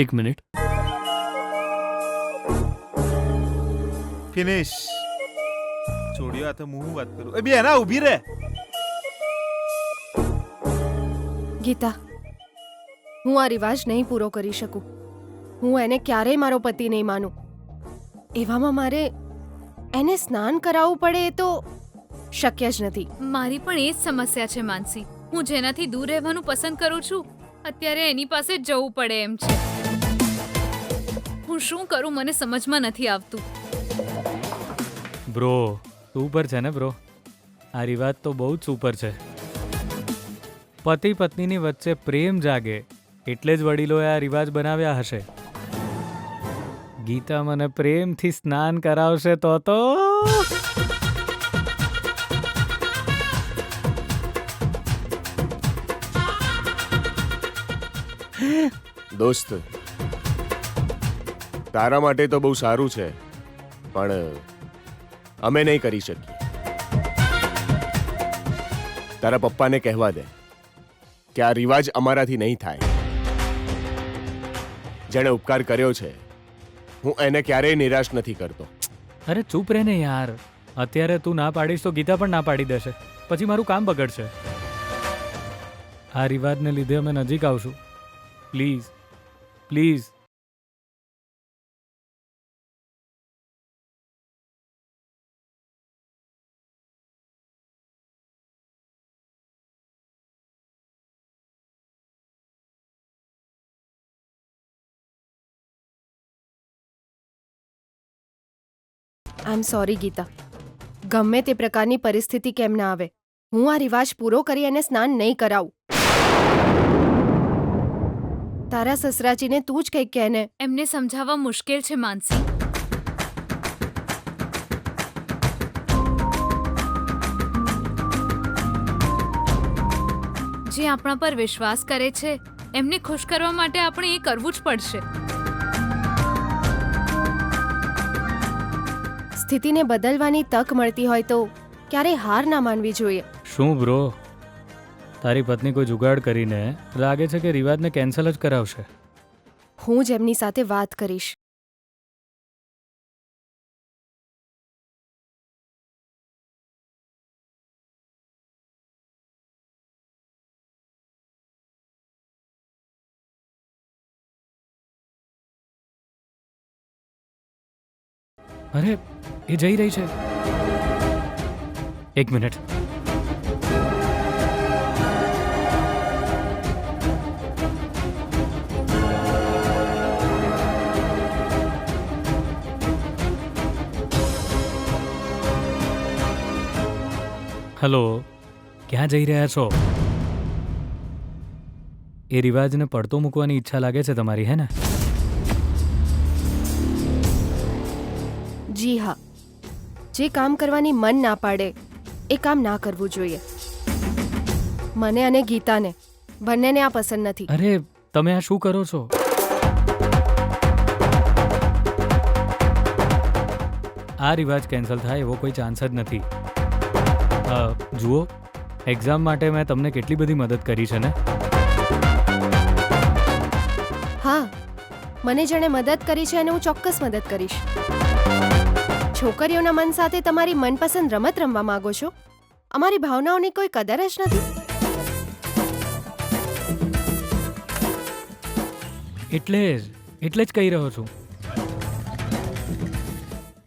એક minute. Finish. છોડ્યો આ તો હું વાત કરું. એ બે ના ઊભી રહે. ગીતા, હું આ રિવાજ નહીં પૂરો કરી શકું. હું એને ક્યારેય મારો પતિ નહીં માનું. એવામાં મારે એને સ્નાન કરાવવું પડે એ તો શક્ય જ નથી. મારી પણ એ જ સમસ્યા છે માનસી. હું જેનાથી દૂર રહેવાનું પસંદ કરું છું અત્યારે એની પાસે જવું પડે એમ છે. હું શું કરું મને સમજમાં નથી આવતું. બ્રો સુપર છે ને બ્રો, આ રિવાજ તો બહુ જ સુપર છે. પતિ પત્નીની વચ્ચે પ્રેમ જાગે એટલે જ વડીલોએ આ રિવાજ બનાવ્યા હશે. ગીતા મને પ્રેમથી સ્નાન કરાવશે તો દોસ્ત, તારા માટે તો બહુ સારું છે, પણ અમે નહીં કરી શકીએ. તારા પપ્પાને કહેવા દે કે આ રિવાજ અમારાથી નહીં થાય. જેણે ઉપકાર કર્યો છે હું એને ક્યારેય નિરાશ નથી કરતો. અરે ચૂપ રહે ને યાર. અત્યારે તું ના પાડીશ તો ગીતા પણ ના પાડી દેશે, પછી મારું કામ બગડશે. આ રિવાજને લીધે અમે નજીક આવશું. Please please. I am sorry Gita. ગમે તે પ્રકારની પરિસ્થિતિ કેમ ના આવે, હું આ રિવાજ પૂરો કરી એને સ્નાન નહીં કરાવું. તારા સસરાજીને તું જ કંઈક કહે ને. એમને સમજાવવા મુશ્કેલ છે માનસી. જે આપણા પર વિશ્વાસ કરે છે એમને ખુશ કરવા માટે આપણે એ કરવું જ પડશે. સ્થિતિને બદલવાની તક મળતી હોય તો ક્યારેય હાર ના માનવી જોઈએ. શું બ્રો, તારી પત્ની કોઈ જુગાડ કરીને લાગે છે કે રિવાજને કેન્સલ જ કરાવશે? હું જ એમની સાથે વાત કરીશ. અરે એ જઈ રહી છે. એક મિનિટ. હેલો, ક્યાં જઈ રહ્યા છો? એ રિવાજને પડતો મૂકવાની ઈચ્છા લાગે છે તમારી, હે ને? જી હા, જે કામ કરવાની મન ના પાડે એ કામ ના કરવું જોઈએ. મને અને ગીતાને બંનેને આ પસંદ નથી. અરે તમે આ શું કરો છો? આ રિવાજ કેન્સલ થાય એવો કોઈ ચાન્સ જ નથી. જુઓ, એક્ઝામ માટે મેં તમને કેટલી બધી મદદ કરી છે ને. હા, મને જેણે મદદ કરી છે એને હું ચોક્કસ મદદ કરીશ. છોકરીઓના મન સાથે તમારી મનપસંદ રમત રમવા માંગો છો? અમારી ભાવનાઓની કોઈ કદર જ નથી. એટલે જ કહી રહ્યો છું.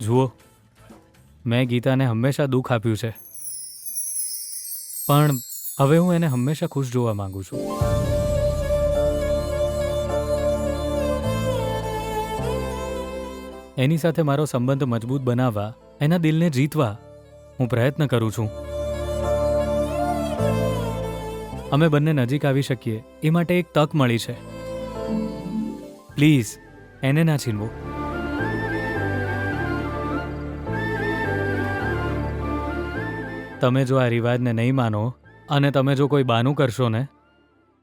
જુઓ, મેં ગીતાને હંમેશા દુઃખ આપ્યું છે, પણ હવે હું એને હંમેશા ખુશ જોવા માંગુ છું. એની સાથે મારો સંબંધ મજબૂત બનાવવા, એના દિલને જીતવા હું પ્રયત્ન કરું છું. અમે બંને નજીક આવી શકીએ એ માટે એક તક મળી છે. પ્લીઝ એને ના છીનવો. તમે જો આ રિવાજને નહીં માનો અને તમે જો કોઈ બાનું કરશો ને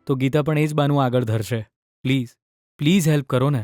તો ગીતા પણ એ જ બાનું આગળ ધરશે. પ્લીઝ પ્લીઝ હેલ્પ કરો ને.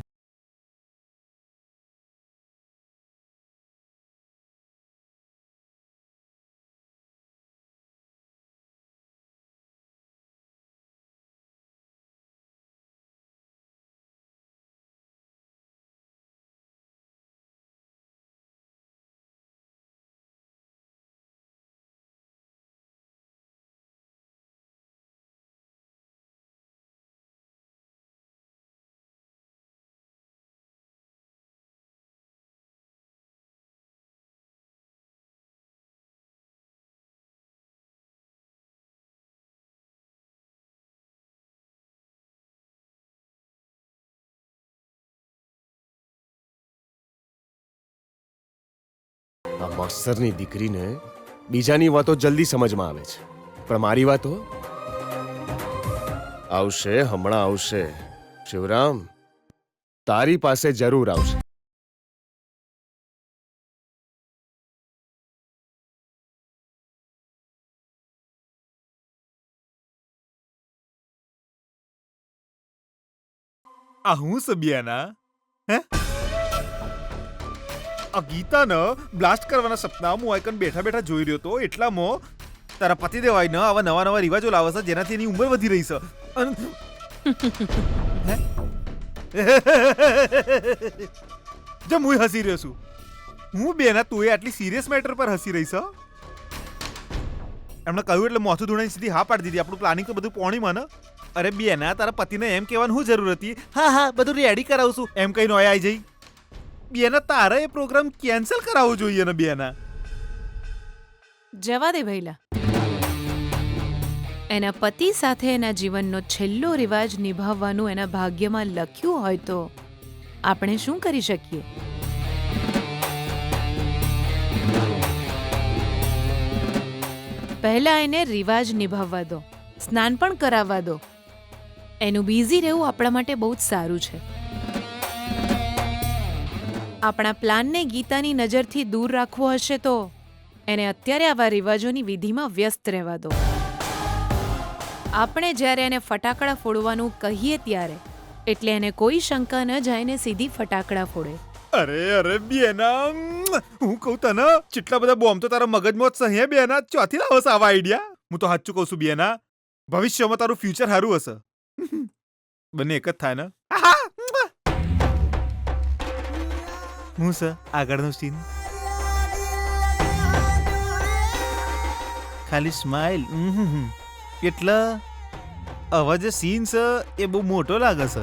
આ માસ્તરની દીકરીને બીજાની વાતો જલ્દી સમજમાં આવે છે, પણ મારી વાતો આવશે, હમણાં આવશે. શિવરામ, તારી પાસે જરૂર આવશે. આ હું સબિયાના હે આ ગીતાને બ્લાસ્ટ કરવાના સપના હું આઈકન બેઠા બેઠા જોઈ રહ્યો તો એટલામાં તારા પતિદેવ આવીને આવા નવા નવા રિવાજો લાવે છે જેનાથી એની ઉંમર વધી રહી છે હે? જેમ હું હસી રહ્યો છું હું બેના તું આટલી સિરિયસ મેટર પર હસી રહી છે એમણે કહ્યું એટલે મોથું ધૂણાની સીધી હા પાડી દીધી આપણું પ્લાનિંગ તો બધું પોણીમાં ને અરે બેના તારા પતિને એમ કહેવાનું શું જરૂર હતી હા હા બધું રેડી કરાવશું એમ કહીને ઓય આવી જઈ બેના તારા એ પ્રોગ્રામ કેન્સલ કરાવવો જોઈએ ને બેના જવા દે ભૈલા. એના પતિ સાથે એના જીવનનો છેલ્લો રિવાજ નિભાવવાનું એના ભાગ્યમાં લખ્યું હોય તો આપણે શું કરી શકીએ? પહેલા એને રિવાજ નિભાવવા દો, સ્નાન પણ કરાવવા દો. એનું બિઝી રહેવું આપણા માટે બહુ જ સારું છે. આપણા પ્લાનને ગીતાની નજરથી દૂર રાખવો હશે તો એને અત્યારે આવા રિવાજોની વિધિમાં વ્યસ્ત રહેવા દો. આપણે જ્યારે એને ફટાકડા ફોડવાનું કહીએ ત્યારે એટલે એને કોઈ શંકા ન જાય ને સીધી ફટાકડા ફોડે. અરે બેના હું કહું તને કેટલા બધા બોમ્બ તો તારા મગજમાં જ છે બેના ચોથી લાવો છે આવા આઈડિયા હું તો સાચું કહું છું બેના ભવિષ્યમાં તારું ફ્યુચર સારું હશે બંને એક જ થાય ને હું છે આગળનો સીન ખાલી સ્માઈલ એટલે હવે જે સીન છે એ બહુ મોટો લાગે છે